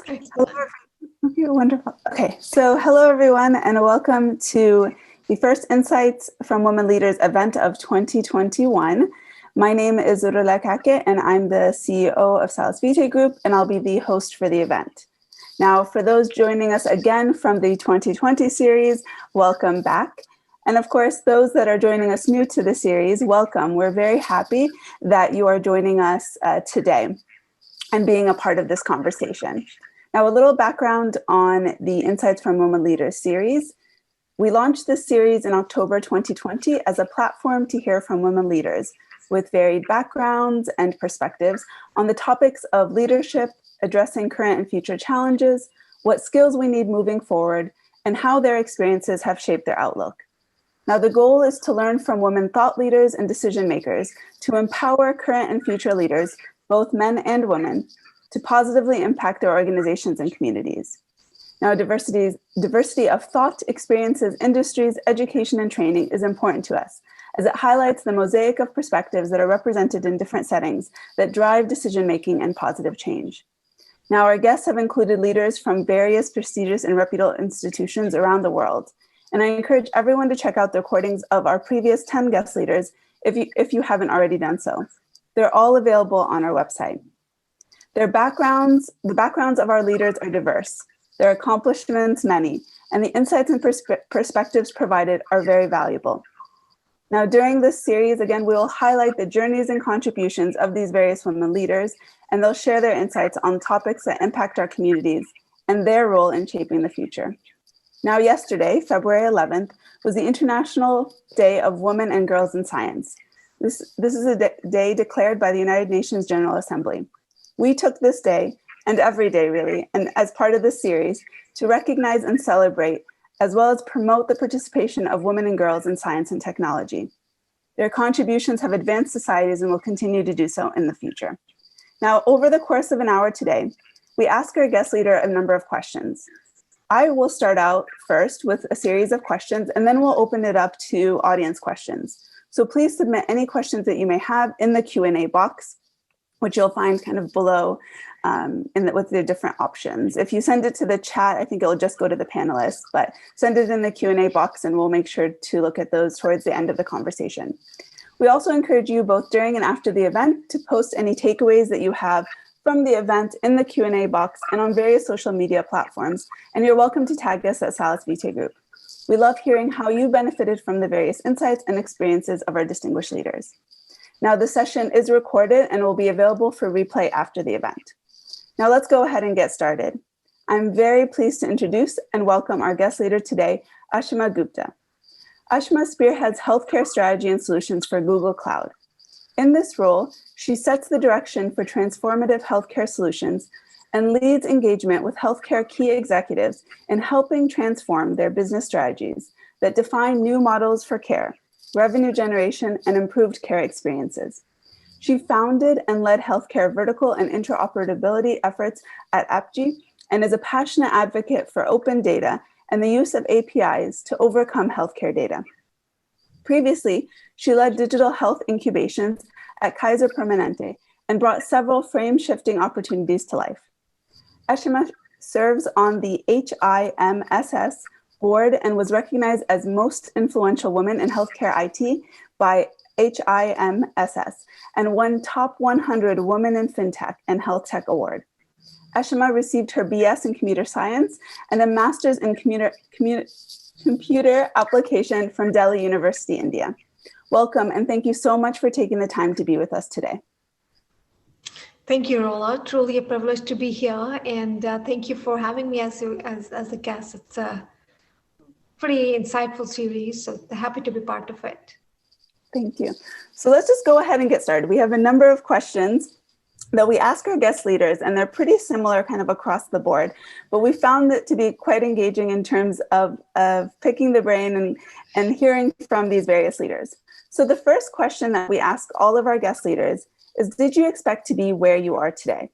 Hello, okay, wonderful. Okay, so hello everyone and welcome to the first Insights from Women Leaders event of 2021. My name is Rola Kaakeh and I'm the CEO of Salus Vitae Group, and I'll be the host for the event. Now, for those joining us again from the 2020 series, welcome back. And of course, those that are joining us new to the series, welcome. We're very happy that you are joining us today and being a part of this conversation. Now, a little background on the Insights from Women Leaders series. We launched this series in October 2020 as a platform to hear from women leaders with varied backgrounds and perspectives on the topics of leadership, addressing current and future challenges, what skills we need moving forward, and how their experiences have shaped their outlook. Now, the goal is to learn from women thought leaders and decision makers to empower current and future leaders, both men and women, to positively impact their organizations and communities. Now, diversity of thought, experiences, industries, education, and training is important to us, as it highlights the mosaic of perspectives that are represented in different settings that drive decision-making and positive change. Now, our guests have included leaders from various prestigious and reputable institutions around the world, and I encourage everyone to check out the recordings of our previous 10 guest leaders if you haven't already done so. They're all available on our website. The backgrounds of our leaders are diverse, their accomplishments many, and the insights and perspectives provided are very valuable. Now, during this series, again, we will highlight the journeys and contributions of these various women leaders, and they'll share their insights on topics that impact our communities and their role in shaping the future. Now, yesterday, February 11th, was the International Day of Women and Girls in Science. This is a day declared by the United Nations General Assembly. We took this day, and every day really, and as part of this series, to recognize and celebrate, as well as promote the participation of women and girls in science and technology. Their contributions have advanced societies and will continue to do so in the future. Now, over the course of an hour today, we ask our guest leader a number of questions. I will start out first with a series of questions, and then we'll open it up to audience questions. So please submit any questions that you may have in the Q&A box, which you'll find kind of below with the different options. If you send it to the chat, I think it'll just go to the panelists, but send it in the Q&A box and we'll make sure to look at those towards the end of the conversation. We also encourage you both during and after the event to post any takeaways that you have from the event in the Q&A box and on various social media platforms. And you're welcome to tag us at Salus Vitae Group. We love hearing how you benefited from the various insights and experiences of our distinguished leaders. Now, the session is recorded and will be available for replay after the event. Now, let's go ahead and get started. I'm very pleased to introduce and welcome our guest leader today, Aashima Gupta. Aashima spearheads healthcare strategy and solutions for Google Cloud. In this role, she sets the direction for transformative healthcare solutions and leads engagement with healthcare key executives in helping transform their business strategies that define new models for care, revenue generation, and improved care experiences. She founded and led healthcare vertical and interoperability efforts at Apigee and is a passionate advocate for open data and the use of APIs to overcome healthcare data. Previously, she led Digital Health Incubations at Kaiser Permanente and brought several frame-shifting opportunities to life. Aashima serves on the HIMSS Board and was recognized as Most Influential Woman in Healthcare IT by HIMSS and won Top 100 Women in FinTech and Health Tech Award. Aashima received her BS in Computer Science and a Master's in Computer Application from Delhi University, India. Welcome, and thank you so much for taking the time to be with us today. Thank you, Rola. Truly a privilege to be here, and thank you for having me as a guest. It's a pretty insightful series, so happy to be part of it. Thank you. So let's just go ahead and get started. We have a number of questions that we ask our guest leaders, and they're pretty similar kind of across the board, but we found it to be quite engaging in terms of picking the brain and hearing from these various leaders. So the first question that we ask all of our guest leaders is, did you expect to be where you are today?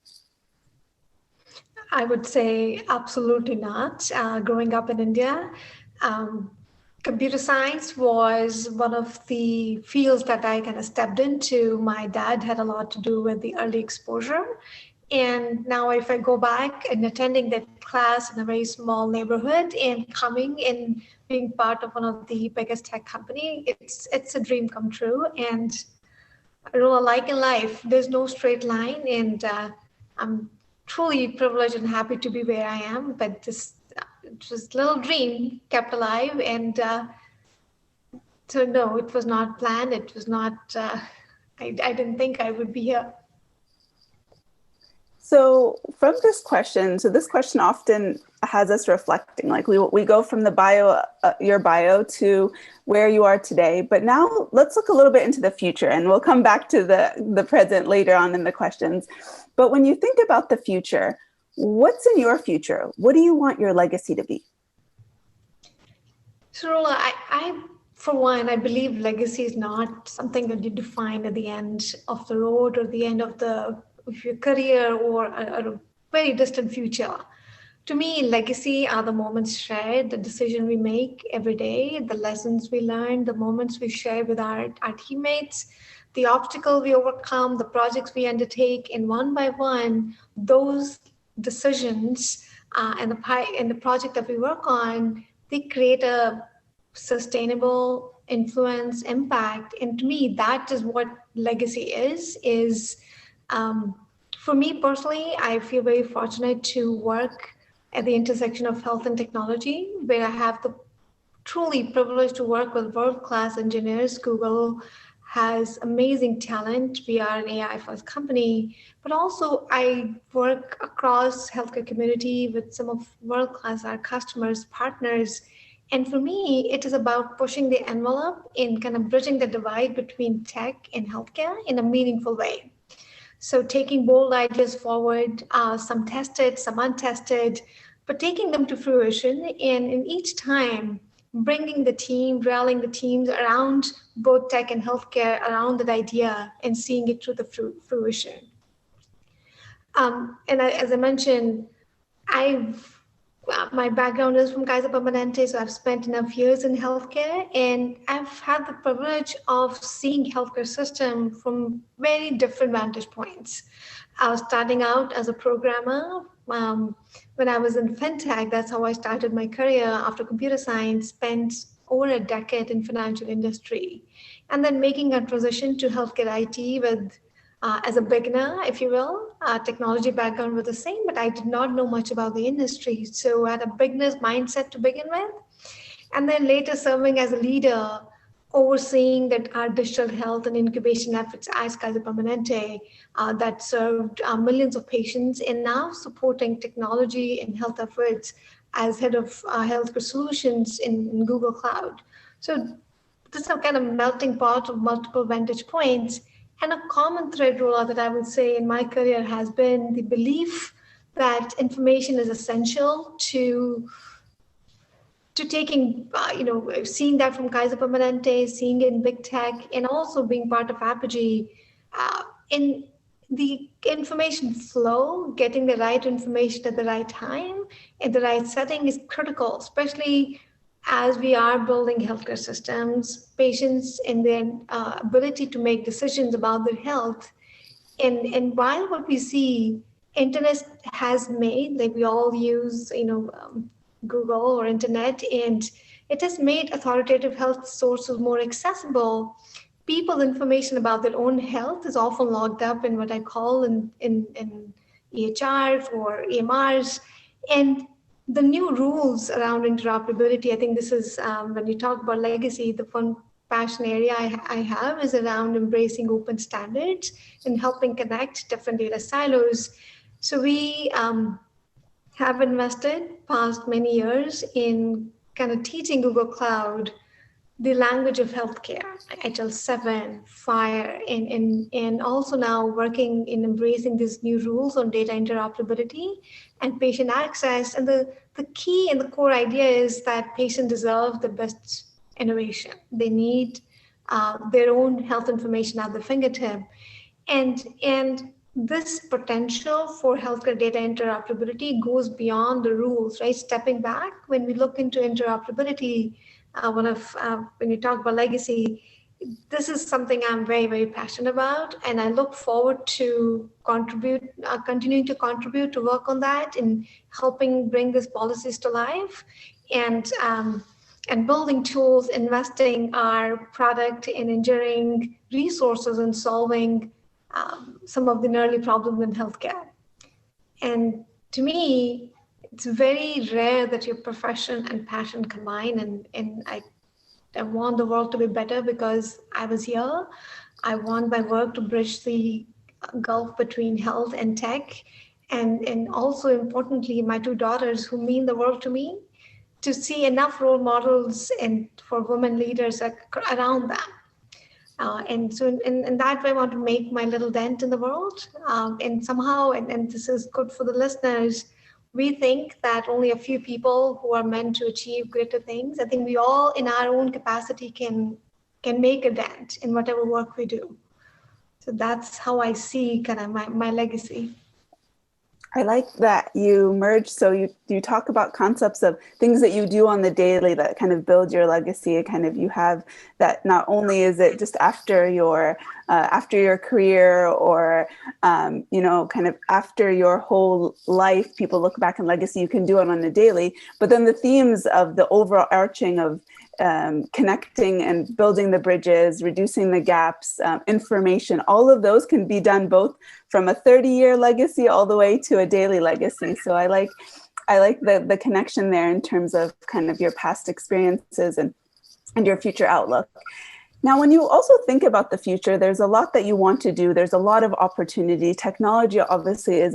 I would say absolutely not. Growing up in India, computer science was one of the fields that I kind of stepped into. My dad had a lot to do with the early exposure. And now if I go back and attending that class in a very small neighborhood and coming and being part of one of the biggest tech company, it's a dream come true. And Rola, like in life, there's no straight line, and I'm truly privileged and happy to be where I am. But this just little dream kept alive, and so no, it was not planned. It was not. I didn't think I would be here. So from this question, this question often has us reflecting, like we go from the bio, your bio, to where you are today. But now let's look a little bit into the future, and we'll come back to the present later on in the questions. But when you think about the future, what's in your future? What do you want your legacy to be? So Rola, I for one, I believe legacy is not something that you define at the end of the road or the end of your career or a very distant future. To me, legacy are the moments shared, the decision we make every day, the lessons we learn, the moments we share with our teammates, the obstacle we overcome, the projects we undertake, and one by one, those decisions and the project that we work on, they create a sustainable influence, impact. And to me, that is what legacy is for me personally, I feel very fortunate to work at the intersection of health and technology, where I have the truly privilege to work with world-class engineers. Google has amazing talent. We are an AI-first company, but also I work across healthcare community with some of world-class our customers, partners. And for me, it is about pushing the envelope in kind of bridging the divide between tech and healthcare in a meaningful way. So taking bold ideas forward, some tested, some untested, but taking them to fruition, and in each time, bringing the team, rallying the teams around both tech and healthcare, around that idea, and seeing it through the fruition. As I mentioned, my background is from Kaiser Permanente, so I've spent enough years in healthcare, and I've had the privilege of seeing healthcare system from very different vantage points. I was starting out as a programmer. When I was in fintech, that's how I started my career after computer science, spent over a decade in financial industry, and then making a transition to healthcare IT with as a beginner, if you will. Technology background was the same, but I did not know much about the industry. So I had a beginner's mindset to begin with. And then later serving as a leader, overseeing that our digital health and incubation efforts as Kaiser Permanente that served millions of patients, and now supporting technology and health efforts as head of healthcare solutions in Google Cloud. So this is a kind of melting pot of multiple vantage points. And a common thread, Rola, that I would say in my career has been the belief that information is essential to taking, seeing that from Kaiser Permanente, seeing it in big tech, and also being part of Apigee. In the information flow, getting the right information at the right time, in the right setting is critical, especially as we are building healthcare systems, patients and their ability to make decisions about their health. And while what we see, internet has made, like we all use, Google or internet, and it has made authoritative health sources more accessible. People's information about their own health is often locked up in what I call in EHRs or EMRs. And the new rules around interoperability, I think this is when you talk about legacy, the one passion area I have is around embracing open standards and helping connect different data silos. So we have invested past many years in kind of teaching Google Cloud the language of healthcare, HL7, FHIR, and also now working in embracing these new rules on data interoperability and patient access. And the key and the core idea is that patients deserve the best innovation. They need their own health information at their fingertip. And this potential for healthcare data interoperability goes beyond the rules, right? Stepping back, when we look into interoperability, when you talk about legacy, this is something I'm very, very passionate about, and I look forward to continuing to contribute to work on that and helping bring these policies to life, and building tools, investing our product in engineering resources and solving some of the gnarly problems in healthcare. And to me, it's very rare that your profession and passion combine, and I want the world to be better because I was here. I want my work to bridge the gulf between health and tech. And also importantly, my two daughters who mean the world to me, to see enough role models and for women leaders around them. And so in that way, I want to make my little dent in the world. And somehow, and this is good for the listeners, we think that only a few people who are meant to achieve greater things. I think we all in our own capacity can make a dent in whatever work we do. So that's how I see kind of my legacy. I like that you merge. So you talk about concepts of things that you do on the daily that kind of build your legacy. Kind of you have that not only is it just after your career or kind of after your whole life, people look back and legacy. You can do it on a daily, but then the themes of the overarching of connecting and building the bridges, reducing the gaps, information, all of those can be done both from a 30-year legacy all the way to a daily legacy. So I like the connection there in terms of kind of your past experiences and your future outlook. Now, when you also think about the future, there's a lot that you want to do. There's a lot of opportunity. Technology obviously is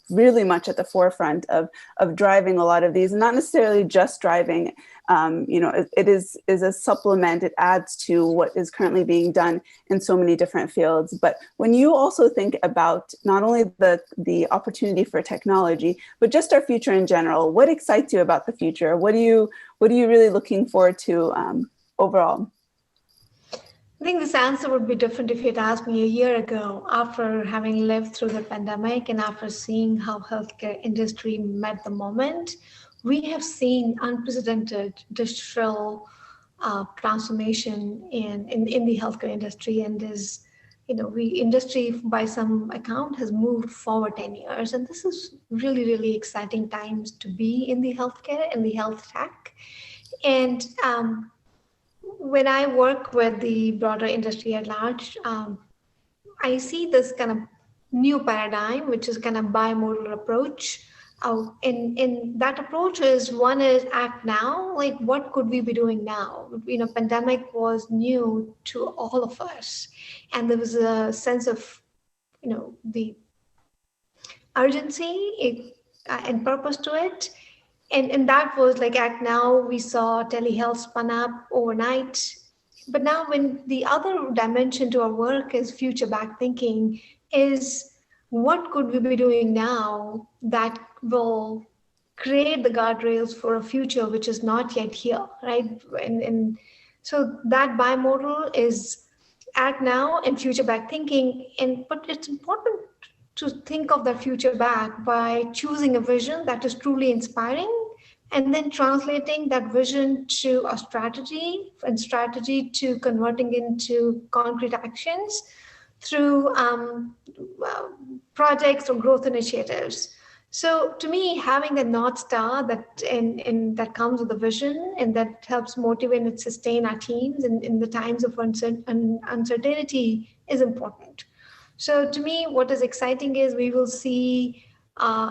really much at the forefront of driving a lot of these, not necessarily just driving. It is a supplement. It adds to what is currently being done in so many different fields. But when you also think about not only the opportunity for technology, but just our future in general, what excites you about the future? What are you really looking forward to overall? I think this answer would be different if you'd asked me a year ago, after having lived through the pandemic and after seeing how healthcare industry met the moment. We have seen unprecedented digital transformation in the healthcare industry, and industry by some account has moved forward 10 years, and this is really, really exciting times to be in the healthcare and the health tech. And when I work with the broader industry at large, I see this kind of new paradigm, which is kind of bimodal approach. And that approach is, one is act now, like what could we be doing now? Pandemic was new to all of us. And there was a sense of, the urgency and purpose to it. And that was like act now. We saw telehealth spun up overnight. But now when the other dimension to our work is future back thinking, is what could we be doing now that will create the guardrails for a future which is not yet here, right? And so that bimodal is act now and future back thinking. But it's important to think of the future back by choosing a vision that is truly inspiring, and then translating that vision to a strategy, and strategy to converting into concrete actions through projects or growth initiatives. So to me, having the North Star that comes with a vision and that helps motivate and sustain our teams in the times of uncertainty is important. So to me, what is exciting is we will see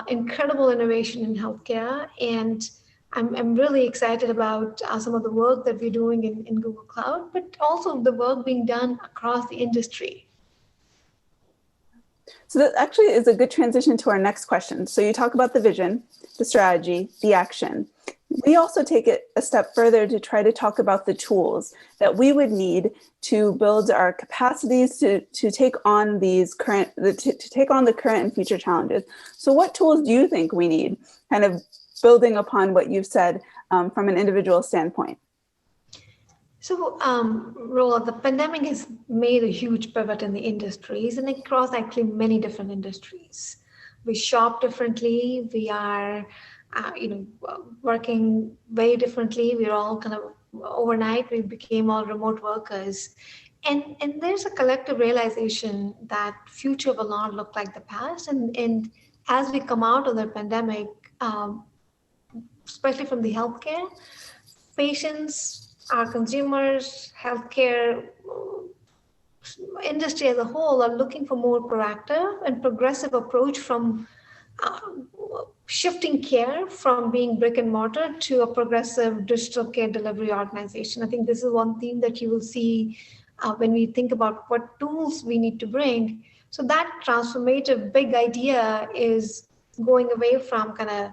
incredible innovation in healthcare, and I'm really excited about some of the work that we're doing in Google Cloud, but also the work being done across the industry. So that actually is a good transition to our next question. So you talk about the vision, the strategy, the action. We also take it a step further to try to talk about the tools that we would need to build our capacities to take on the current and future challenges. So what tools do you think we need, kind of building upon what you've said from an individual standpoint? So, Rola, the pandemic has made a huge pivot in the industries and across actually many different industries. We shop differently. We are, working very differently. We're all kind of overnight we became all remote workers. And there's a collective realization that future will not look like the past. And as we come out of the pandemic, especially from the healthcare, patients, our consumers, healthcare industry as a whole are looking for more proactive and progressive approach from uh, shifting care from being brick and mortar to a progressive digital care delivery organization. I think this is one theme that you will see when we think about what tools we need to bring. So that transformative big idea is going away from kind of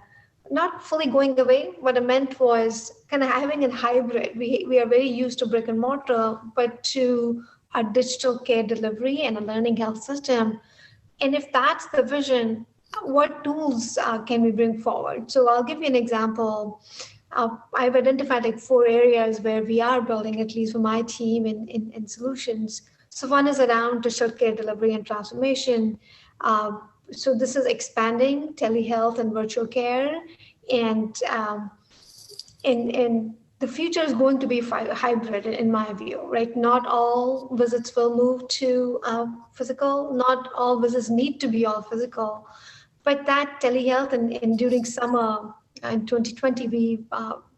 not fully going away. What I meant was kind of having a hybrid. We are very used to brick and mortar, but to a digital care delivery and a learning health system. And if that's the vision, what tools can we bring forward? So I'll give you an example. I've identified like 4 areas where we are building, at least for my team, in solutions. So one is around digital care delivery and transformation. So this is expanding telehealth and virtual care, and the future is going to be hybrid in my view, right? Not all visits will move to physical. Not all visits need to be all physical, but that telehealth and during summer in 2020, we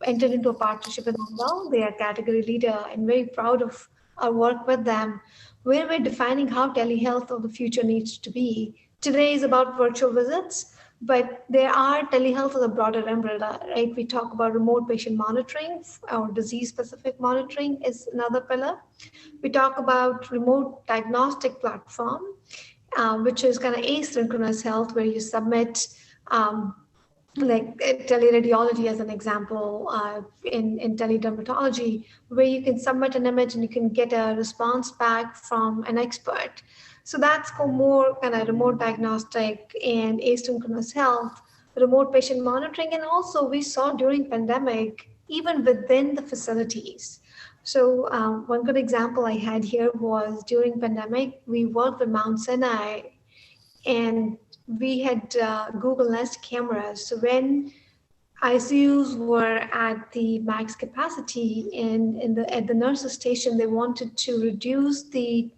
entered into a partnership with Bimodal. They are category leader, and very proud of our work with them, where we're defining how telehealth of the future needs to be. Today is about virtual visits, but there are telehealth as a broader umbrella, right? We talk about remote patient monitoring or disease-specific monitoring is another pillar. We talk about remote diagnostic platform, which is kind of asynchronous health, where you submit like teleradiology as an example, in teledermatology, where you can submit an image and you can get a response back from an expert. So that's for more kind of remote diagnostic and asynchronous health, remote patient monitoring. And also we saw during pandemic, even within the facilities. So one good example I had here was during pandemic, we worked with Mount Sinai, and we had Google Nest cameras. So when ICUs were at the max capacity at the nurses station, they wanted to reduce the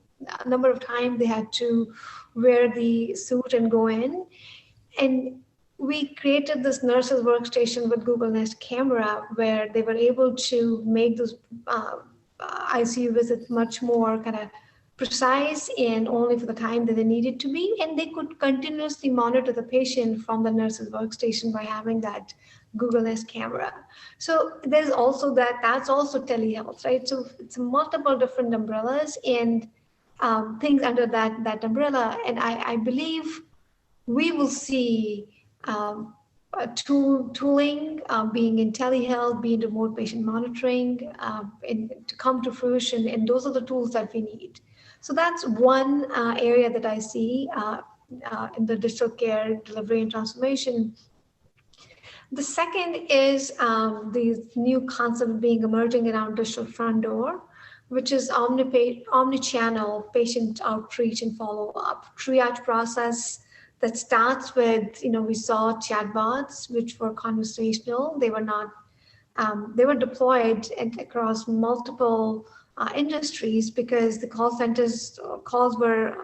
number of time they had to wear the suit and go in. And we created this nurses workstation with Google Nest camera, where they were able to make those ICU visits much more kind of precise and only for the time that they needed to be. And they could continuously monitor the patient from the nurse's workstation by having that Google Nest camera. So there's also that's also telehealth, right? So it's multiple different umbrellas and things under that umbrella. And I believe we will see tooling being in telehealth, being remote patient monitoring, to come to fruition. And those are the tools that we need. So that's one area that I see in the digital care delivery and transformation. The second is these new concept being emerging around digital front door, which is omni-channel patient outreach and follow-up, triage process that starts with, we saw chatbots, which were conversational. They were not, they were deployed across multiple industries because the call centers calls were,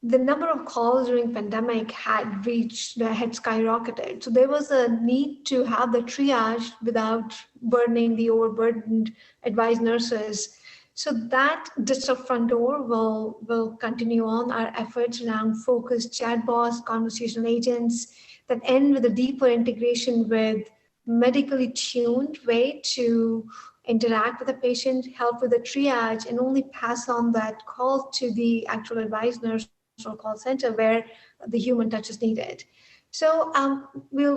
the number of calls during pandemic had skyrocketed. So there was a need to have the triage without burdening the overburdened advised nurses. So that digital front door will continue on our efforts around focused chatbots, conversational agents that end with a deeper integration with medically tuned way to interact with the patient, help with the triage, and only pass on that call to the actual advised nurse or call center where the human touch is needed. So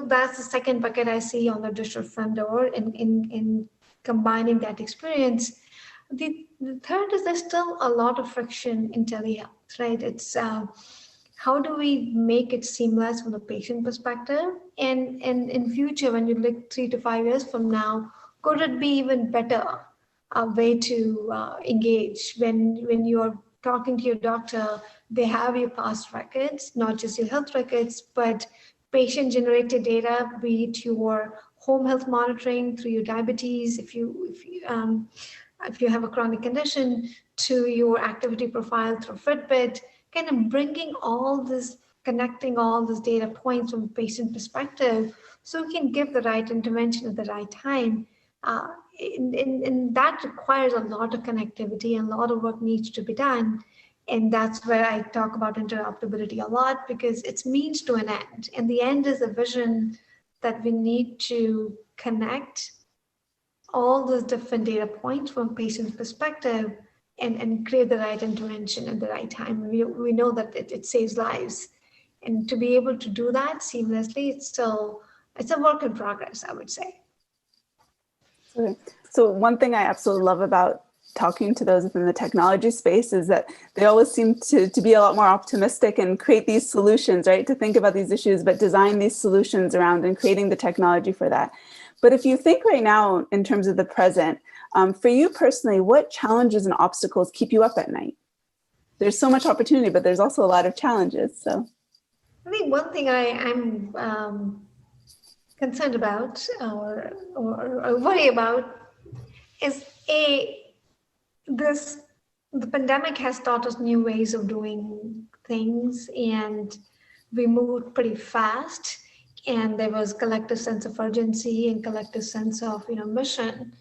that's the second bucket I see on the digital front door in combining that experience. The third is there's still a lot of friction in telehealth, right? It's how do we make it seamless from the patient perspective? And in future, when you look 3 to 5 years from now, could it be even better way to engage when you're talking to your doctor? They have your past records, not just your health records, but patient-generated data, be it your home health monitoring through your diabetes, if you have a chronic condition, to your activity profile through Fitbit, kind of bringing all this, connecting all these data points from a patient perspective, so we can give the right intervention at the right time. And that requires a lot of connectivity, and a lot of work needs to be done. And that's where I talk about interoperability a lot, because it's means to an end. And the end is a vision that we need to connect all those different data points from a patient's perspective and create the right intervention at the right time. We know that it saves lives. And to be able to do that seamlessly, it's a work in progress, I would say. Okay. So one thing I absolutely love about talking to those within the technology space is that they always seem to be a lot more optimistic and create these solutions, right? To think about these issues, but design these solutions around and creating the technology for that. But if you think right now in terms of the present, for you personally, what challenges and obstacles keep you up at night? There's so much opportunity, but there's also a lot of challenges. So I think one thing I'm concerned about or worry about is the pandemic has taught us new ways of doing things, and we moved pretty fast, and there was collective sense of urgency and collective sense of mission.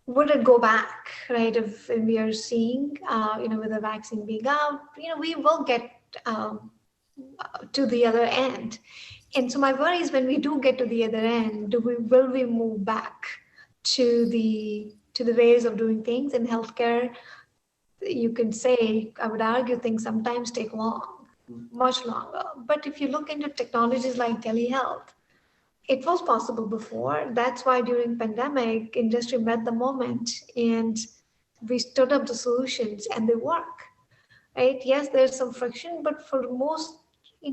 Would it go back, right? If we are seeing with the vaccine being out, we will get to the other end. And so my worry is, when we do get to the other end, will we move back to the ways of doing things in healthcare? You can say, I would argue, things sometimes take long, much longer. But if you look into technologies like telehealth, it was possible before. That's why during pandemic, industry met the moment and we stood up the solutions, and they work, right? Yes, there's some friction, but for most, there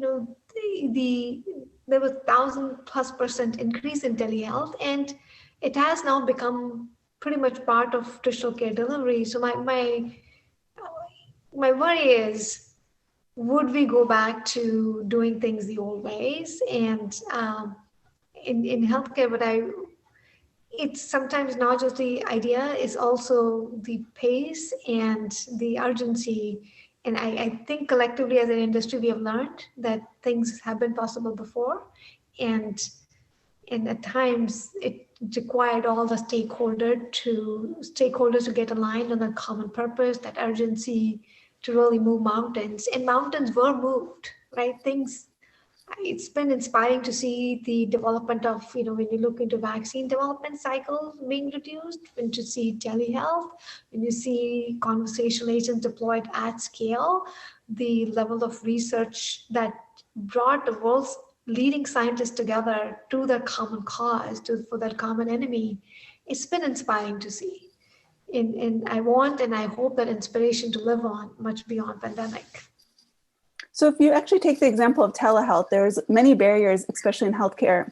was 1,000+% increase in telehealth, and it has now become pretty much part of traditional care delivery. So my worry is, would we go back to doing things the old ways? And in healthcare, it's sometimes not just the idea, it's also the pace and the urgency. And I think collectively as an industry, we have learned that things have been possible before. And at times it required all the stakeholders to get aligned on a common purpose, that urgency to really move mountains. And mountains were moved, right? It's been inspiring to see the development of, when you look into vaccine development cycles being reduced, when you see telehealth, when you see conversational agents deployed at scale, the level of research that brought the world's leading scientists together to their common cause, for that common enemy, it's been inspiring to see. And I want and I hope that inspiration to live on much beyond pandemic. So if you actually take the example of telehealth, there's many barriers, especially in healthcare,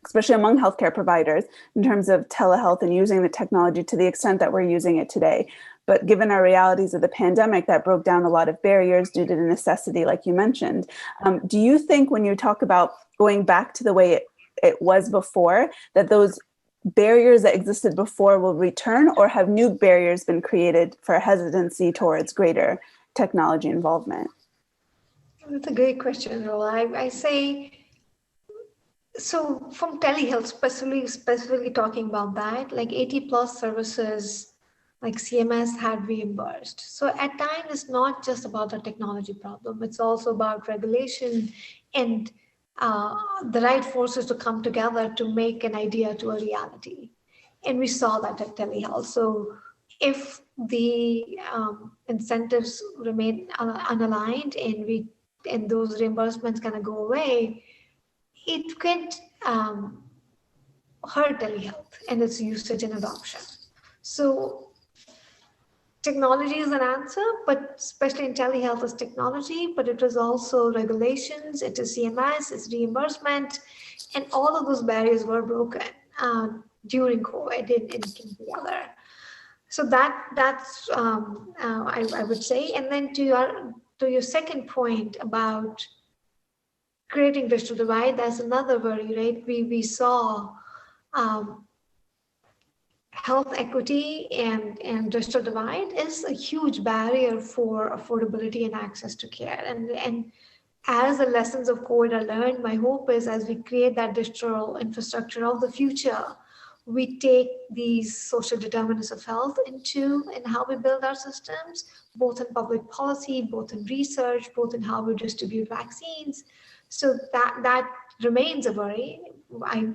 especially among healthcare providers, in terms of telehealth and using the technology to the extent that we're using it today. But given our realities of the pandemic, that broke down a lot of barriers due to the necessity, like you mentioned. Do you think when you talk about going back to the way it was before, that those barriers that existed before will return, or have new barriers been created for hesitancy towards greater technology involvement? That's a great question, Rola. I say, so from telehealth, specifically talking about that, like 80+ services like CMS had reimbursed. So at times, it's not just about the technology problem, it's also about regulation and the right forces to come together to make an idea to a reality. And we saw that at telehealth. So if the incentives remain unaligned and those reimbursements kind of go away, it can hurt telehealth and its usage and adoption. So technology is an answer, but especially in telehealth is technology, but it is also regulations, it is CMS, it's reimbursement, and all of those barriers were broken during COVID and came together. So that's I would say. And then to your second point about creating digital divide, that's another worry, right? We saw health equity and digital divide is a huge barrier for affordability and access to care. And as the lessons of COVID are learned, my hope is as we create that digital infrastructure of the future, we take these social determinants of health into and how we build our systems, both in public policy, both in research, both in how we distribute vaccines. So that remains a worry. I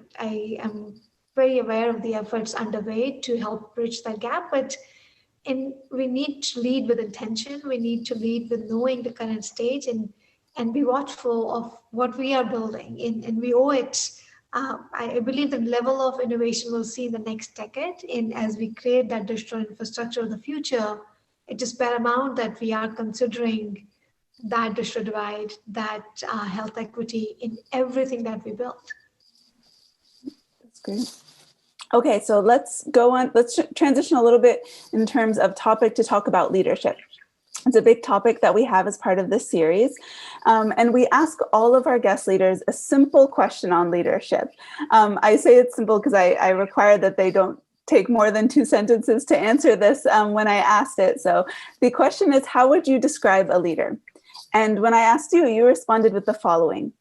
am very aware of the efforts underway to help bridge that gap, but we need to lead with intention. We need to lead with knowing the current stage and be watchful of what we are building. And we owe it. I believe the level of innovation we'll see in the next decade. And as we create that digital infrastructure of the future, it is paramount that we are considering that digital divide, that health equity in everything that we build. That's great. Okay, so let's go on. Let's transition a little bit in terms of topic to talk about leadership. It's a big topic that we have as part of this series. And we ask all of our guest leaders a simple question on leadership. I say it's simple because I require that they don't take more than 2 sentences to answer this when I asked it. So the question is, how would you describe a leader? And when I asked you, you responded with the following: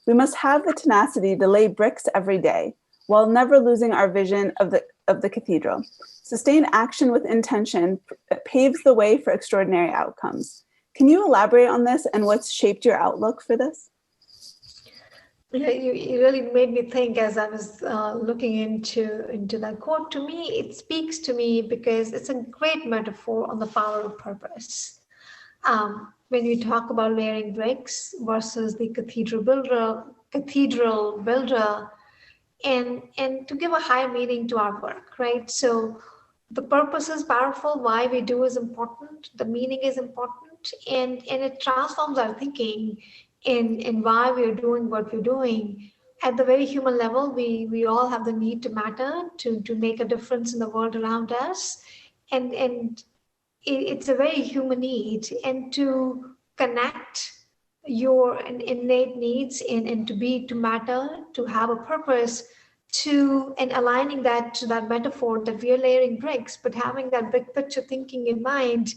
we must have the tenacity to lay bricks every day while never losing our vision of the cathedral. Sustained action with intention paves the way for extraordinary outcomes. Can you elaborate on this and what's shaped your outlook for this? Yeah, you really made me think as I was looking into that quote. To me, it speaks to me because it's a great metaphor on the power of purpose. When we talk about layering bricks versus the cathedral builder, and to give a higher meaning to our work, right? So the purpose is powerful, why we do is important, the meaning is important, and it transforms our thinking in why we're doing what we're doing. At the very human level, we all have the need to matter, to make a difference in the world around us. And it's a very human need, and to connect your innate needs and to matter, to have a purpose, and aligning that to that metaphor that we are layering bricks, but having that big picture thinking in mind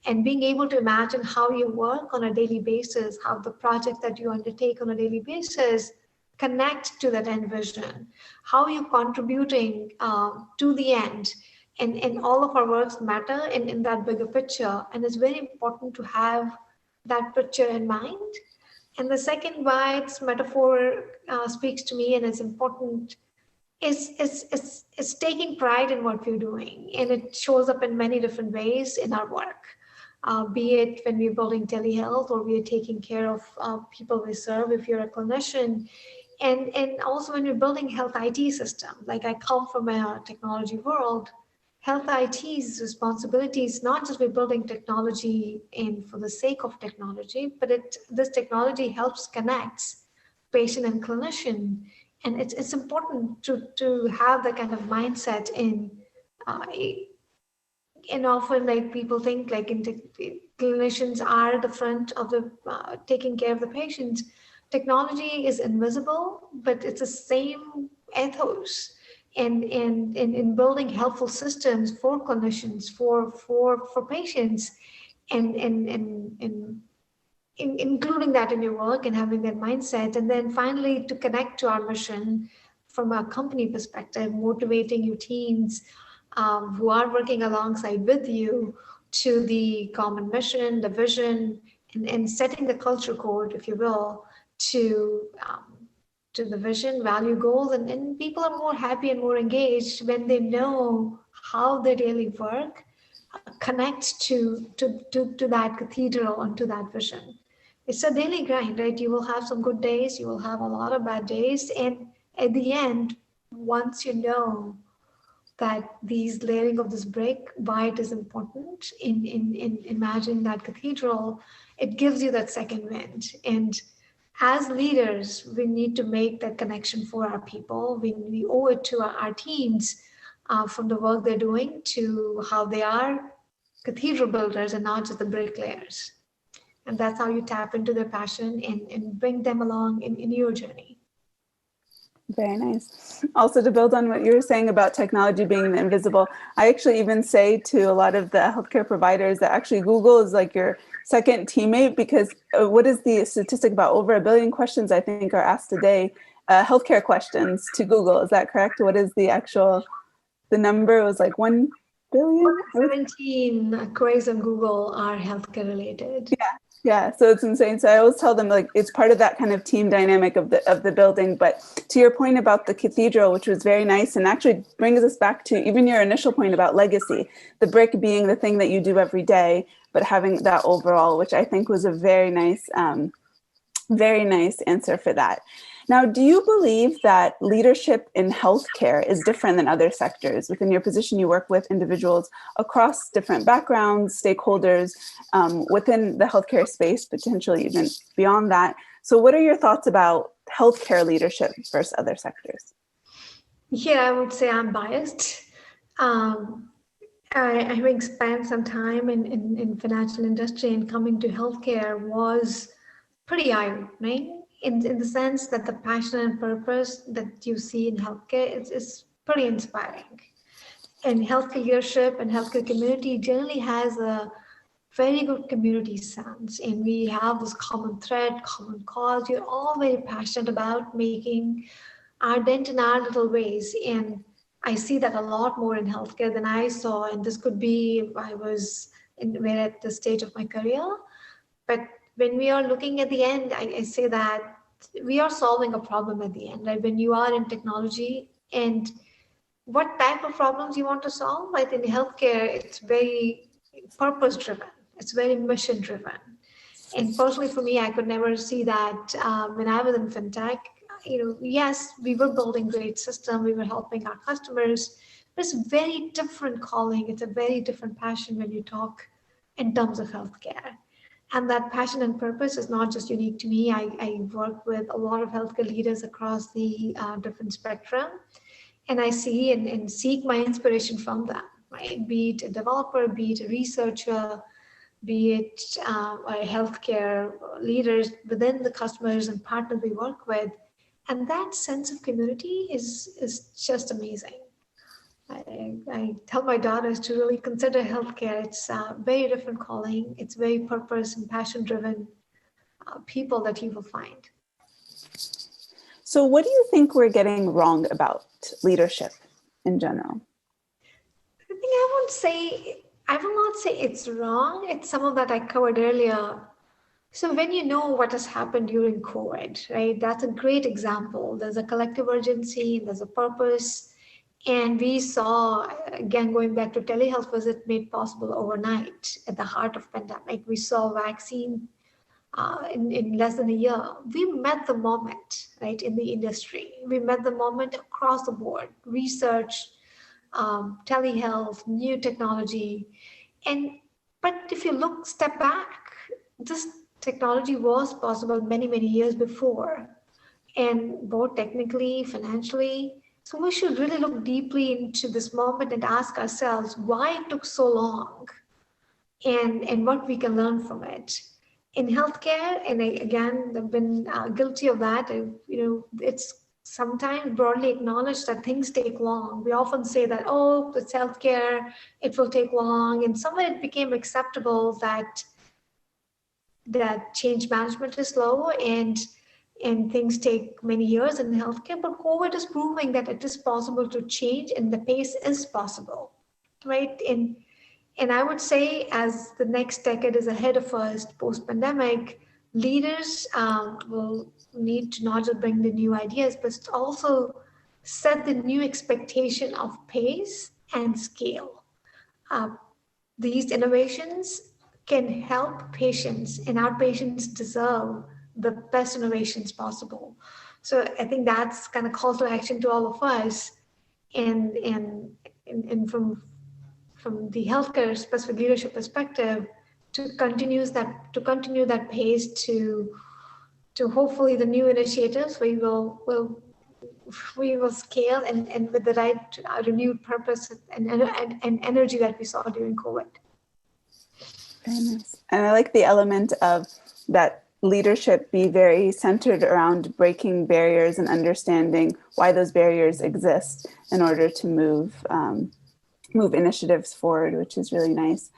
and being able to imagine how you work on a daily basis, how the project that you undertake on a daily basis connect to that end vision, how you're contributing to the end. And all of our works matter in that bigger picture. And it's very important to have that picture in mind. And the second why this metaphor speaks to me and is important is taking pride in what we're doing. And it shows up in many different ways in our work, be it when we're building telehealth or we're taking care of people we serve if you're a clinician. And also when we're building health IT system, like I come from a technology world, health IT's responsibility is not just by building technology in for the sake of technology, but this technology helps connects patient and clinician. And it's important to have that kind of mindset and often like people think like clinicians are at the front of the taking care of the patients. Technology is invisible, but it's the same ethos in building helpful systems for clinicians, for patients, and including that in your work and having that mindset. And then finally, to connect to our mission from a company perspective, motivating your teams who are working alongside with you to the common mission, the vision, and setting the culture code, if you will, to the vision, value, goals, and people are more happy and more engaged when they know how their daily work connects to that cathedral and to that vision. It's a daily grind, right? You will have some good days, you will have a lot of bad days, and at the end, once you know that these layering of this brick, why it is important in imagining that cathedral, it gives you that second wind. And as leaders, we need to make that connection for our people. We owe it to our teams from the work they're doing to how they are cathedral builders and not just the bricklayers. And that's how you tap into their passion and bring them along in your journey. Very nice. Also, to build on what you were saying about technology being the invisible, I actually even say to a lot of the healthcare providers that actually Google is like your second teammate, because what is the statistic about over 1 billion questions I think are asked a day, healthcare questions to Google. Is that correct? What is the actual, the number was like 1 billion? 17 queries on Google are healthcare related. Yeah. Yeah, so it's insane. So I always tell them like it's part of that kind of team dynamic of the building. But to your point about the cathedral, which was very nice and actually brings us back to even your initial point about legacy, the brick being the thing that you do every day, but having that overall, which I think was a very nice answer for that. Now, do you believe that leadership in healthcare is different than other sectors? Within your position, you work with individuals across different backgrounds, stakeholders within the healthcare space, potentially even beyond that. So what are your thoughts about healthcare leadership versus other sectors? Here, I would say I'm biased. Having spent some time in financial industry and coming to healthcare was pretty eye-opening in the sense that the passion and purpose that you see in healthcare is pretty inspiring. And healthcare leadership and healthcare community generally has a very good community sense. And we have this common thread, common cause. We're all very passionate about making our dent in our little ways. And I see that a lot more in healthcare than I saw. And this could be if I was at the stage of my career. But when we are looking at the end, I say that we are solving a problem at the end, right? When you are in technology and what type of problems you want to solve, right? In healthcare, it's very purpose driven. It's very mission driven. And personally for me, I could never see that when I was in fintech. Yes, we were building great system, we were helping our customers, but it's a very different calling. It's a very different passion when you talk in terms of healthcare. And that passion and purpose is not just unique to me. I work with a lot of healthcare leaders across the different spectrum, and I see and seek my inspiration from them, right? Be it a developer, be it a researcher, be it a healthcare leaders within the customers and partners we work with. And that sense of community is just amazing. I tell my daughters to really consider healthcare. It's a very different calling. It's very purpose and passion driven people that you will find. So what do you think we're getting wrong about leadership in general? I think I will not say it's wrong. It's some of that I covered earlier. So when you know what has happened during COVID, right, that's a great example. There's a collective urgency, there's a purpose. And we saw, again, going back to telehealth, was it made possible overnight at the heart of pandemic. We saw vaccine in less than a year. We met the moment, right, in the industry. We met the moment across the board, research, telehealth, new technology. But if you step back, this technology was possible many, many years before, and both technically, financially. So we should really look deeply into this moment and ask ourselves why it took so long and what we can learn from it. In healthcare, and again, I've been guilty of that, it's sometimes broadly acknowledged that things take long. We often say that, oh, it's healthcare, it will take long. And somewhere it became acceptable that change management is slow and things take many years in healthcare, but COVID is proving that it is possible to change and the pace is possible, right? And I would say as the next decade is ahead of us post-pandemic, leaders will need to not just bring the new ideas, but also set the new expectation of pace and scale. These innovations can help patients, and our patients deserve the best innovations possible. So I think that's kind of call to action to all of us, and from the healthcare specific leadership perspective, to continue that pace to hopefully the new initiatives we will scale and with the right renewed purpose and energy that we saw during COVID. Very nice. And I like the element of that leadership be very centered around breaking barriers and understanding why those barriers exist in order to move initiatives forward, which is really nice.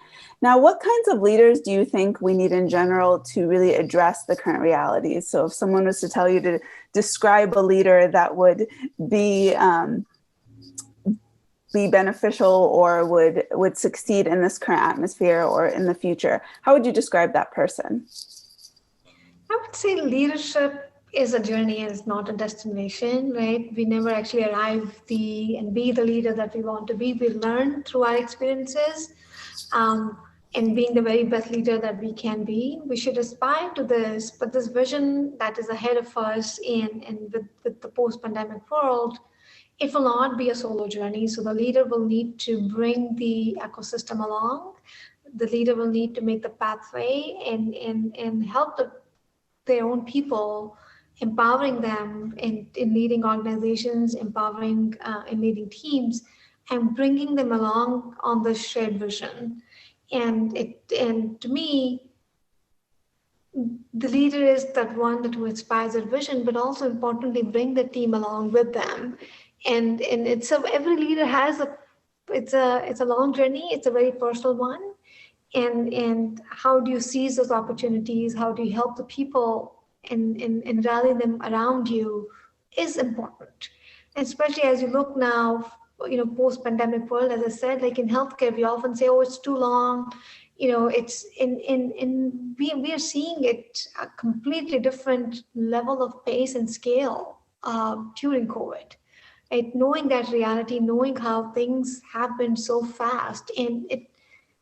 Now, what kinds of leaders do you think we need in general to really address the current realities? So if someone was to tell you to describe a leader that would be beneficial or would succeed in this current atmosphere or in the future, how would you describe that person? I would say leadership is a journey and it's not a destination, right? We never actually arrive and be the leader that we want to be. We learn through our experiences, and being the very best leader that we can be. We should aspire to this, but this vision that is ahead of us with the post-pandemic world, it will not be a solo journey. So the leader will need to bring the ecosystem along. The leader will need to make the pathway and help their own people, empowering them in leading organizations, empowering in leading teams, and bringing them along on this shared vision. And to me, the leader is that one who inspires that vision, but also importantly, bring the team along with them. And every leader has it's a long journey. It's a very personal one. And how do you seize those opportunities? How do you help the people and rally them around you is important. And especially as you look now, post-pandemic world, as I said, like in healthcare, we often say, oh, it's too long. It's we are seeing it a completely different level of pace and scale during COVID. Right? Knowing that reality, knowing how things happened so fast, and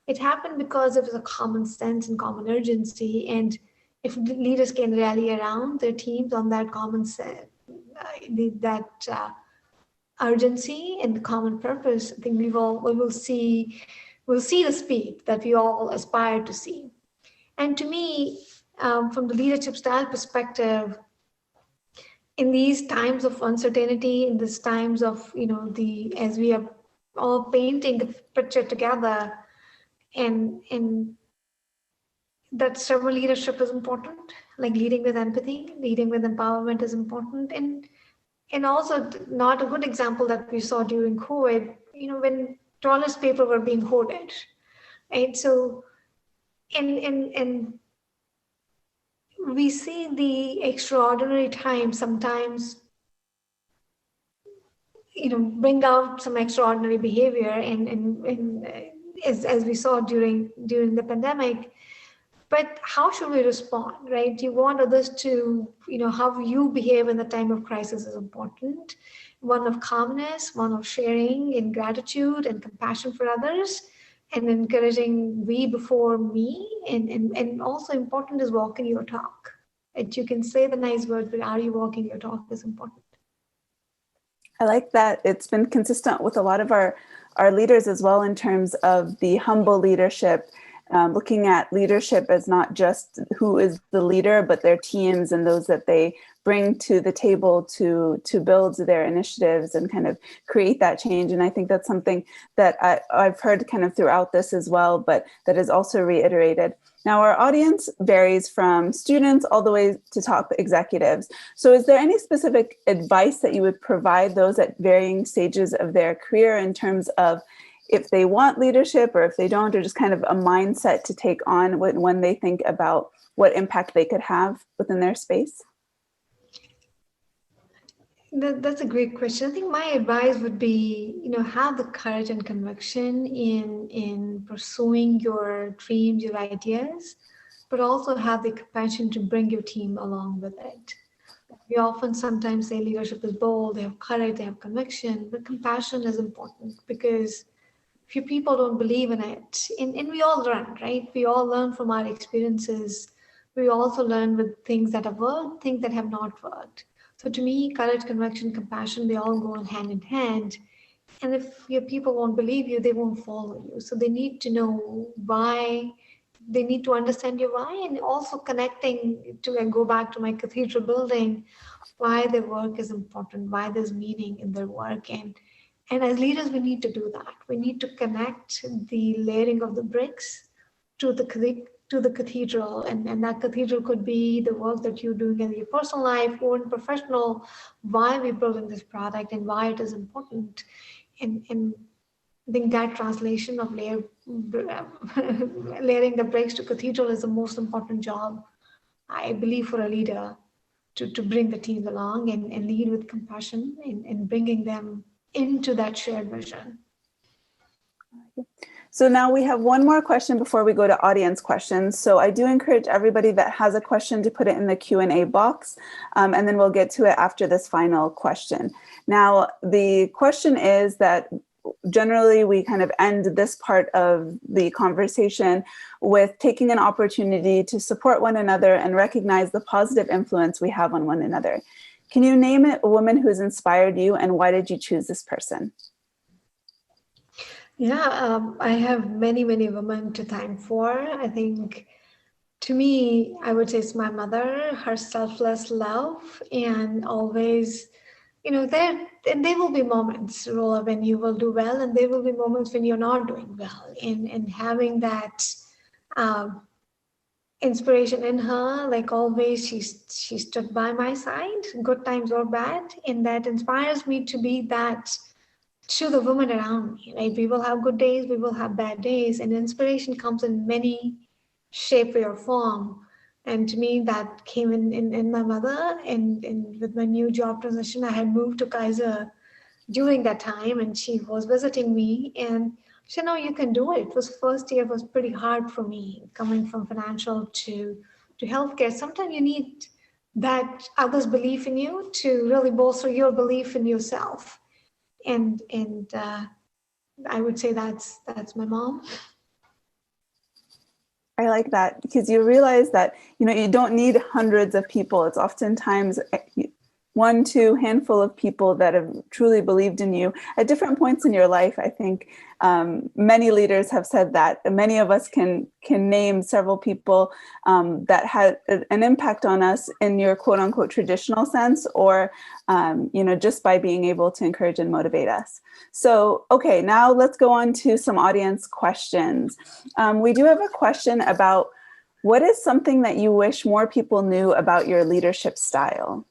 it happened because it was a common sense and common urgency. And if leaders can rally around their teams on that common sense, urgency and the common purpose, I think we'll see the speed that we all aspire to see. And to me, from the leadership style perspective, in these times of uncertainty, in these times of as we are all painting the picture together, and that servant leadership is important, like leading with empathy, leading with empowerment is important. And also, not a good example that we saw during COVID, when toilet paper were being hoarded, right? So, and we see the extraordinary times sometimes, bring out some extraordinary behavior, and as we saw during the pandemic. But how should we respond, right? You want others to, how you behave in the time of crisis is important. One of calmness, one of sharing and gratitude and compassion for others, and encouraging we before me. And also important is walking your talk. Right? You can say the nice words, but are you walking your talk is important. I like that. It's been consistent with a lot of our leaders as well in terms of the humble leadership. Looking at leadership as not just who is the leader, but their teams and those that they bring to the table to build their initiatives and kind of create that change. And I think that's something that I've heard kind of throughout this as well, but that is also reiterated. Now, our audience varies from students all the way to top executives. So is there any specific advice that you would provide those at varying stages of their career in terms of if they want leadership or if they don't, or just kind of a mindset to take on when they think about what impact they could have within their space? That's a great question. I think my advice would be, have the courage and conviction in pursuing your dreams, your ideas, but also have the compassion to bring your team along with it. We often sometimes say leadership is bold, they have courage, they have conviction, but compassion is important because if your people don't believe in it, and we all learn, right? We all learn from our experiences. We also learn with things that have worked, things that have not worked. So to me, courage, conviction, compassion, they all go hand in hand. And if your people won't believe you, they won't follow you. So they need to know why, they need to understand your why, and also connecting to, and go back to my cathedral building, why their work is important, why there's meaning in their work. And as leaders, we need to do that. We need to connect the layering of the bricks to the to the cathedral, and that cathedral could be the work that you're doing in your personal life or in professional, why we're building this product and why it is important. And I think that translation of layering the bricks to cathedral is the most important job, I believe, for a leader to bring the teams along and lead with compassion and bringing them into that shared vision. So now we have one more question before we go to audience questions. So I do encourage everybody that has a question to put it in the Q&A box, and then we'll get to it after this final question. Now, the question is that generally we kind of end this part of the conversation with taking an opportunity to support one another and recognize the positive influence we have on one another. Can you name a woman who has inspired you, and why did you choose this person? Yeah, I have many women to thank for. I think, to me, I would say it's my mother, her selfless love, and always, there will be moments, Rola, when you will do well, and there will be moments when you're not doing well. And having that inspiration in her, like always, she stood by my side, good times or bad, and that inspires me to be that to the women around me. Right? We will have good days, we will have bad days, and inspiration comes in many shape or form. And to me, that came in my mother, and with my new job transition, I had moved to Kaiser during that time, and she was visiting me, and she said, "No, you can do it." It was first year was pretty hard for me, coming from financial to healthcare. Sometimes you need that others' belief in you to really bolster your belief in yourself. And I would say that's my mom. I like that, because you realize that, you don't need hundreds of people. It's oftentimes one, two handful of people that have truly believed in you at different points in your life. I think many leaders have said that. Many of us can name several people that had an impact on us in your quote unquote traditional sense, or just by being able to encourage and motivate us. So, okay, now let's go on to some audience questions. We do have a question about, what is something that you wish more people knew about your leadership style?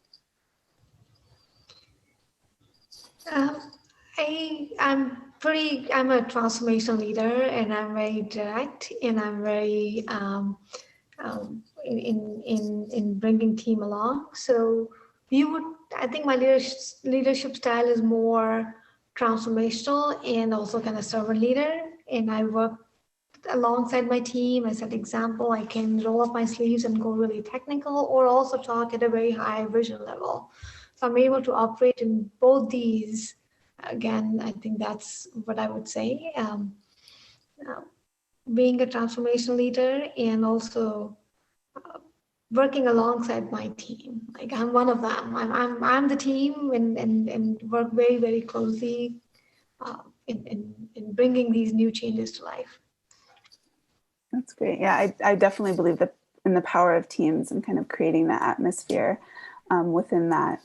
I'm a transformational leader, and I'm very direct, and I'm very in bringing team along. So I think my leadership style is more transformational and also kind of servant leader. And I work alongside my team. I set example. I can roll up my sleeves and go really technical, or also talk at a very high vision level. So I'm able to operate in both these. Again, I think that's what I would say. Being a transformational leader, and also working alongside my team. Like, I'm one of them. I'm the team, and work very closely in bringing these new changes to life. That's great. Yeah, I definitely believe that in the power of teams and kind of creating that atmosphere within that.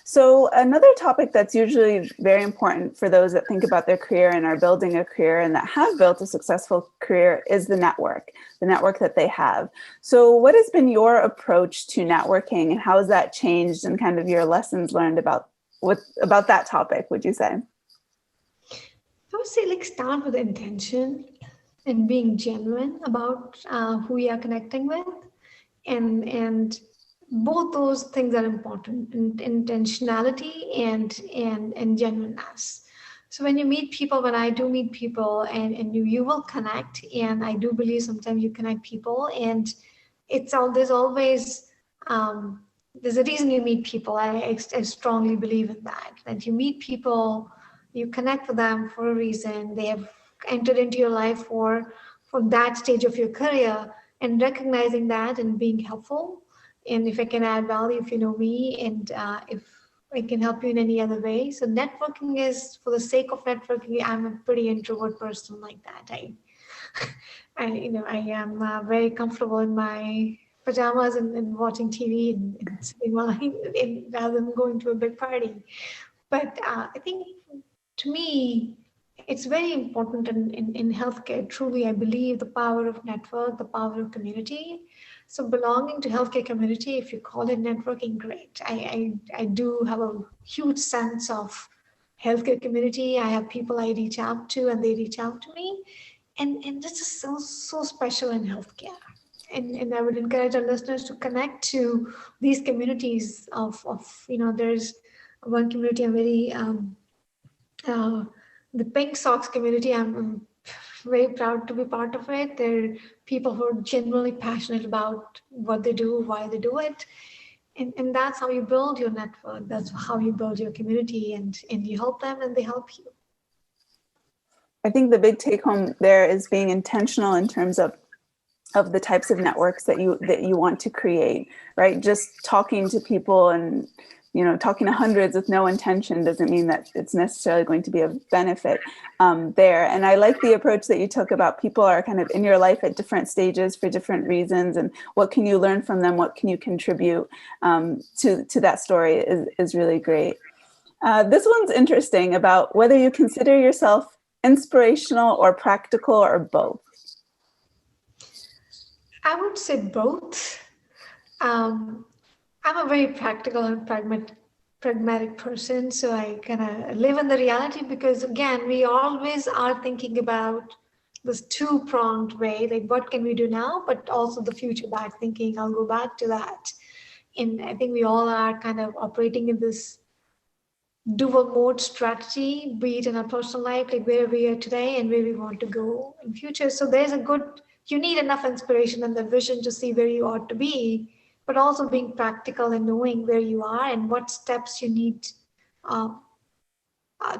So another topic that's usually very important for those that think about their career and are building a career and that have built a successful career is the network that they have. So what has been your approach to networking, and how has that changed, and kind of your lessons learned about that topic, would you say? I would say, start with intention and being genuine about who you are connecting with, and both those things are important, intentionality and genuineness. So when you meet people, when I do meet people, and you will connect, and I do believe sometimes you connect people, and there's always there's a reason you meet people. I strongly believe in that you meet people, you connect with them for a reason. They have entered into your life for that stage of your career, and recognizing that and being helpful. And if I can add value, if you know me, and if I can help you in any other way. So networking is for the sake of networking. I'm a pretty introvert person like that. I am very comfortable in my pajamas and watching TV and sitting rather than going to a big party. But I think, to me, it's very important in healthcare. Truly, I believe the power of network, the power of community. So belonging to healthcare community, if you call it networking, great. I do have a huge sense of healthcare community. I have people I reach out to and they reach out to me. And this is so special in healthcare. And I would encourage our listeners to connect to these communities of there's one community I'm very uh, the Pink Socks community. I'm very proud to be part of it. They're people who are genuinely passionate about what they do, why they do it. And that's how you build your network. That's how you build your community, and you help them and they help you. I think the big take home there is being intentional in terms of the types of networks that you want to create, right? Just talking to people and talking to hundreds with no intention doesn't mean that it's necessarily going to be of benefit there. And I like the approach that you took about people are kind of in your life at different stages for different reasons, and what can you learn from them? What can you contribute to that story is really great. This one's interesting about whether you consider yourself inspirational or practical or both. I would say both. I'm a very practical and pragmatic person, so I kind of live in the reality because, again, we always are thinking about this two-pronged way, like what can we do now, but also the future back thinking. I'll go back to that. And I think we all are kind of operating in this dual mode strategy, be it in our personal life, like where we are today and where we want to go in future. So you need enough inspiration and the vision to see where you ought to be, but also being practical and knowing where you are and what steps you need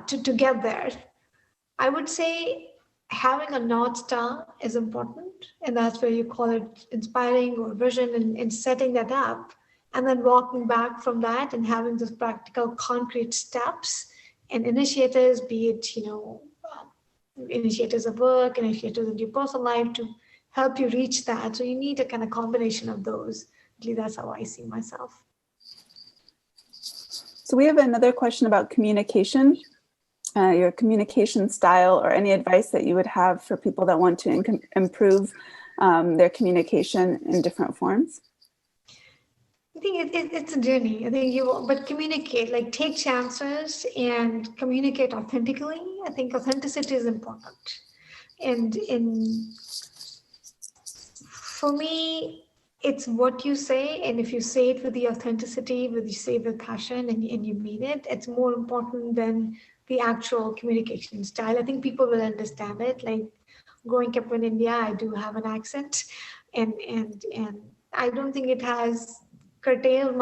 to get there. I would say having a North Star is important, and that's where you call it inspiring or vision, and setting that up, and then walking back from that and having those practical, concrete steps and initiatives, be it, initiatives of work, initiatives in your personal life to help you reach that. So you need a kind of combination of those. At least that's how I see myself. So we have another question about communication, your communication style, or any advice that you would have for people that want to improve their communication in different forms. I think it's a journey. I think but communicate, like take chances and communicate authentically. I think authenticity is important. And for me, it's what you say. And if you say it with the authenticity, you say it with passion and you mean it, it's more important than the actual communication style. I think people will understand it. Like growing up in India, I do have an accent, and I don't think it has curtailed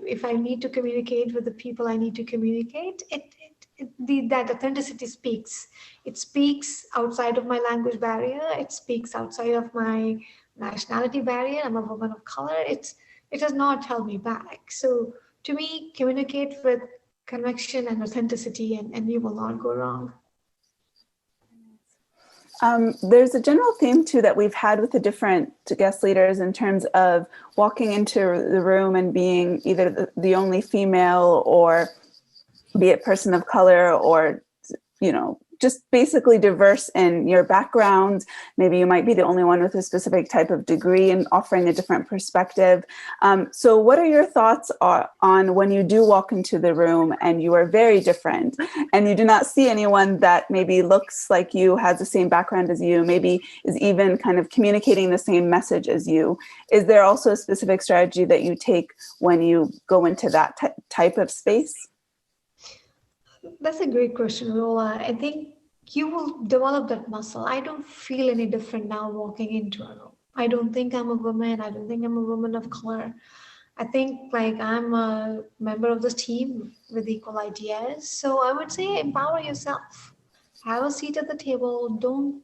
if I need to communicate with the people I need to communicate, that authenticity speaks. It speaks outside of my language barrier. It speaks outside of my nationality barrier. I'm a woman of color. It has not held me back. So to me, communicate with connection and authenticity, and you will not go wrong. There's a general theme too that we've had with the different guest leaders in terms of walking into the room and being either the only female, or be it person of color, or just basically diverse in your background. Maybe you might be the only one with a specific type of degree and offering a different perspective. So what are your thoughts on when you do walk into the room and you are very different and you do not see anyone that maybe looks like you, has the same background as you, maybe is even kind of communicating the same message as you? Is there also a specific strategy that you take when you go into that type of space? That's a great question, Rola. I think you will develop that muscle. I don't feel any different now walking into a room. I don't think I'm a woman. I don't think I'm a woman of color. I think like I'm a member of this team with equal ideas. So I would say empower yourself. Have a seat at the table. Don't,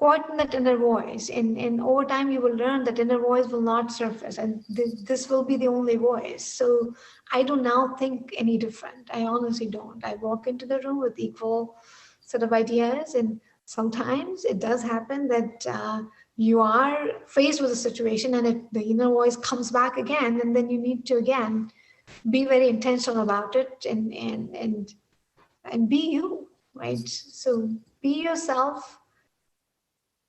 quieten that inner voice. And over time, you will learn that inner voice will not surface. And this will be the only voice. So I do now think any different. I honestly don't. I walk into the room with equal set of ideas. And sometimes it does happen that you are faced with a situation and the inner voice comes back again. And then you need to, again, be very intentional about it and be you. right? So be yourself,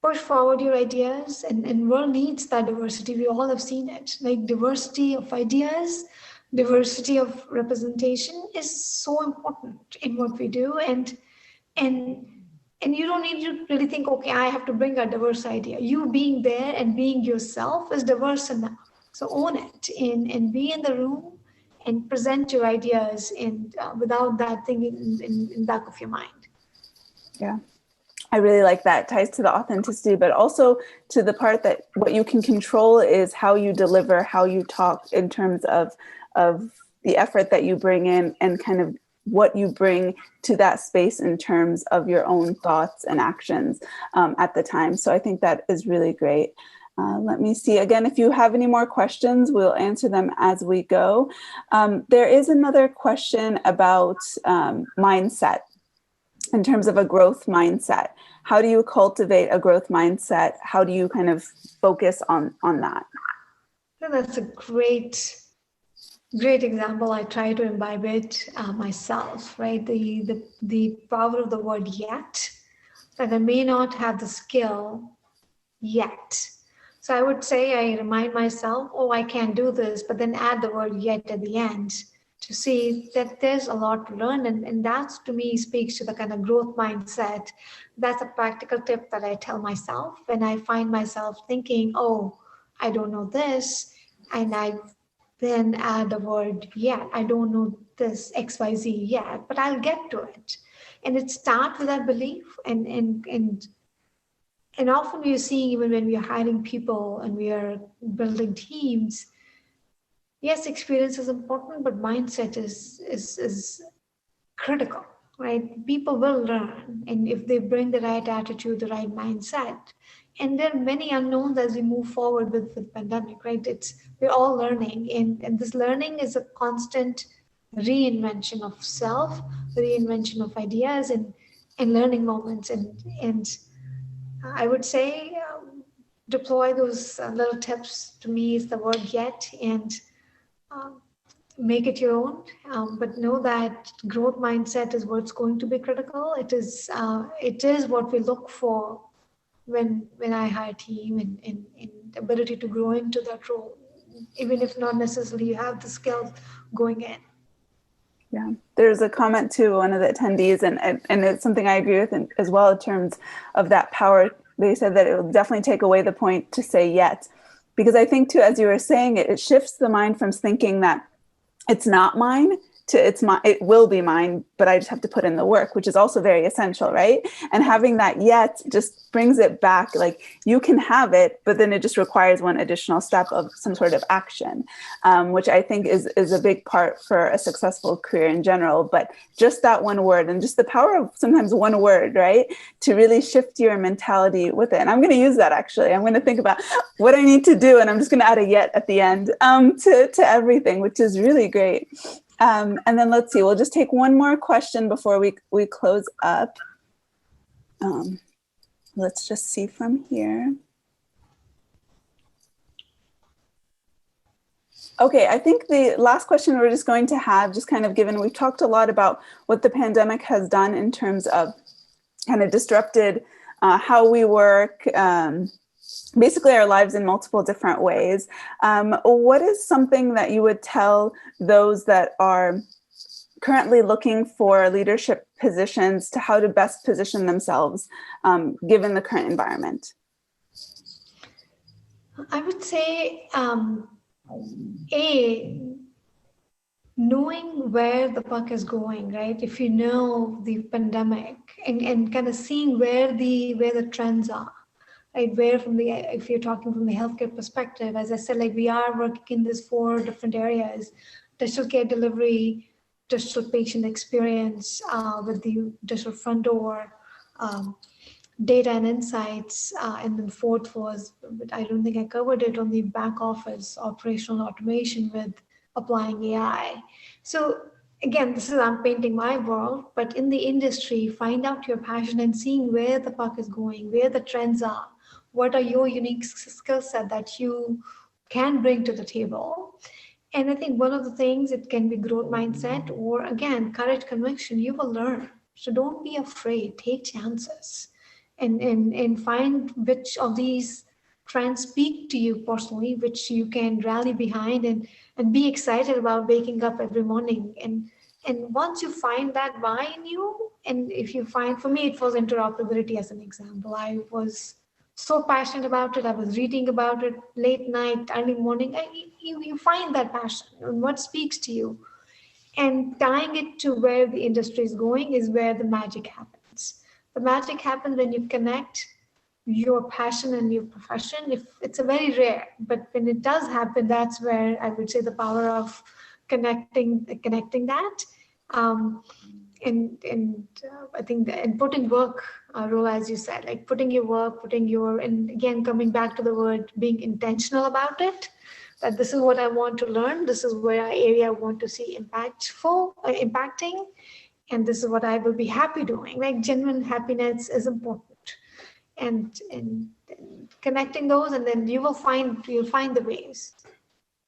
push forward your ideas, and world needs that diversity. We all have seen it. Like diversity of ideas, diversity of representation is so important in what we do. And and you don't need to really think, okay, I have to bring a diverse idea. You being there and being yourself is diverse enough. So own it and be in the room and present your ideas and without that thing in back of your mind. Yeah. I really like that. It ties to the authenticity, but also to the part that what you can control is how you deliver, how you talk in terms of the effort that you bring in and kind of what you bring to that space in terms of your own thoughts and actions at the time. So I think that is really great. Let me see. Again, if you have any more questions, we'll answer them as we go. There is another question about mindset. In terms of a growth mindset, how do you cultivate a growth mindset? How do you kind of focus on that? That's a great example. I try to imbibe it myself, right? The power of the word yet, that I may not have the skill yet. So I would say I remind myself, oh, I can't do this, but then add the word yet at the end to see that there's a lot to learn. And that to me speaks to the kind of growth mindset. That's a practical tip that I tell myself when I find myself thinking, oh, I don't know this. And I then add the word yet. I don't know this XYZ yet, but I'll get to it. And it starts with that belief. And often we are seeing, even when we are hiring people and we are building teams, yes, experience is important, but mindset is critical, right? People will learn, and if they bring the right attitude, the right mindset, and there are many unknowns as we move forward with the pandemic, right? We're all learning, and this learning is a constant reinvention of self, reinvention of ideas, and learning moments, and I would say deploy those little tips. To me, is the word yet, and make it your own, but know that growth mindset is what's going to be critical. It is what we look for when I hire a team, and the ability to grow into that role, even if not necessarily you have the skills going in. Yeah, there's a comment to one of the attendees, and it's something I agree with as well in terms of that power. They said that it will definitely take away the point to say yet, because I think too, as you were saying, it shifts the mind from thinking that it's not mine to it will be mine, but I just have to put in the work, which is also very essential, right? And having that yet just brings it back, like you can have it, but then it just requires one additional step of some sort of action, which I think is a big part for a successful career in general. But just that one word, and just the power of sometimes one word, right? To really shift your mentality with it. And I'm going to use that actually. I'm going to think about what I need to do, and I'm just going to add a yet at the end to everything, which is really great. And then let's see, we'll just take one more question before we close up. Let's just see from here. Okay, I think the last question we're just going to have, just kind of given, we've talked a lot about what the pandemic has done in terms of kind of disrupted how we work, basically our lives in multiple different ways. What is something that you would tell those that are currently looking for leadership positions to how to best position themselves given the current environment? I would say, knowing where the puck is going, right? If you know the pandemic and kind of seeing where the trends are, right? If you're talking from the healthcare perspective, as I said, like we are working in these 4 different areas: digital care delivery, digital patient experience with the digital front door, data and insights, and then 4th was, but I don't think I covered it, on the back office operational automation with applying AI. So again, I'm painting my world, but in the industry, find out your passion and seeing where the puck is going, where the trends are, what are your unique skill set that you can bring to the table. And I think one of the things, it can be growth mindset, or again, courage, conviction. You will learn. So don't be afraid, take chances and find which of these trends speak to you personally, which you can rally behind and be excited about waking up every morning. And once you find that why in you, and if you find, for me, it was interoperability as an example. I was so passionate about it. I was reading about it late night, early morning. You find that passion and what speaks to you. And tying it to where the industry is going is where the magic happens. The magic happens when you connect your passion and your profession. If it's a very rare, but when it does happen, that's where I would say the power of connecting that. Um, and I think and putting work, Rola, as you said, like putting your work, and again coming back to the word being intentional about it. That this is what I want to learn. This is where area I want to see impacting, and this is what I will be happy doing. Like genuine happiness is important, and connecting those, and then you'll find the ways.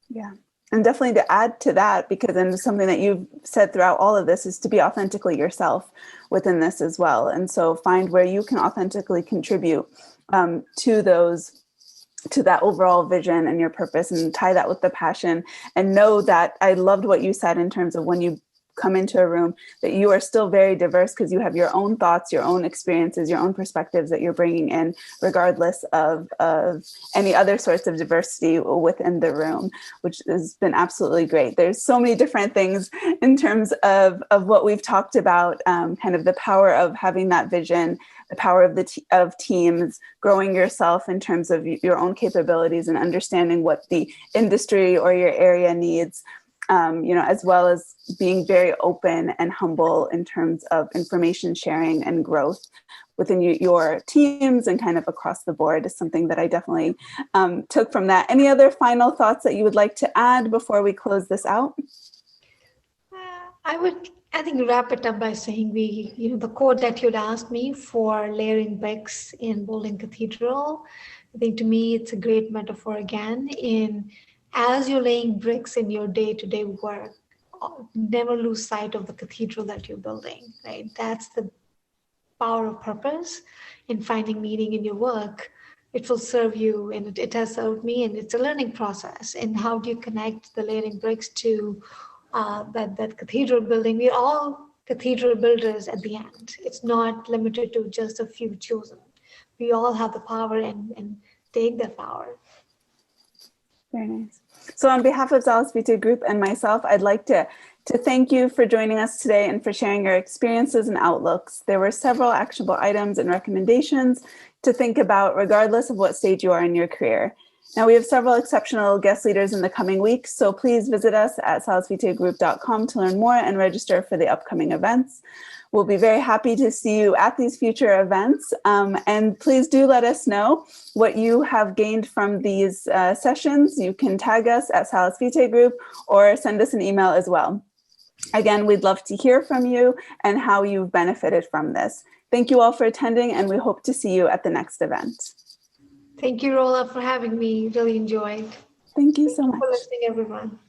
Yeah. And definitely to add to that, because then something that you've said throughout all of this is to be authentically yourself within this as well. And so find where you can authentically contribute to that overall vision and your purpose, and tie that with the passion, and know that I loved what you said in terms of when you come into a room that you are still very diverse, because you have your own thoughts, your own experiences, your own perspectives that you're bringing in, regardless of any other sorts of diversity within the room, which has been absolutely great. There's so many different things in terms of what we've talked about, kind of the power of having that vision, the power of teams, growing yourself in terms of your own capabilities and understanding what the industry or your area needs. As well as being very open and humble in terms of information sharing and growth within your teams and kind of across the board is something that I definitely took from that. Any other final thoughts that you would like to add before we close this out? I think wrap it up by saying the quote that you'd asked me for layering bricks in building cathedral. I think to me, it's a great metaphor again as you're laying bricks in your day-to-day work, never lose sight of the cathedral that you're building, right? That's the power of purpose in finding meaning in your work. It will serve you, and it has served me, and it's a learning process. And how do you connect the layering bricks to that cathedral building? We're all cathedral builders at the end. It's not limited to just a few chosen. We all have the power and take that power. Very nice. So on behalf of Salus Vitae Group and myself, I'd like to thank you for joining us today and for sharing your experiences and outlooks. There were several actionable items and recommendations to think about regardless of what stage you are in your career. Now, we have several exceptional guest leaders in the coming weeks, so please visit us at salusvitaegroup.com to learn more and register for the upcoming events. We'll be very happy to see you at these future events. And please do let us know what you have gained from these sessions. You can tag us at Salus Vitae Group or send us an email as well. Again, we'd love to hear from you and how you've benefited from this. Thank you all for attending, and we hope to see you at the next event. Thank you, Rola, for having me. Really enjoyed. Thank you so much. Thank you for listening, everyone.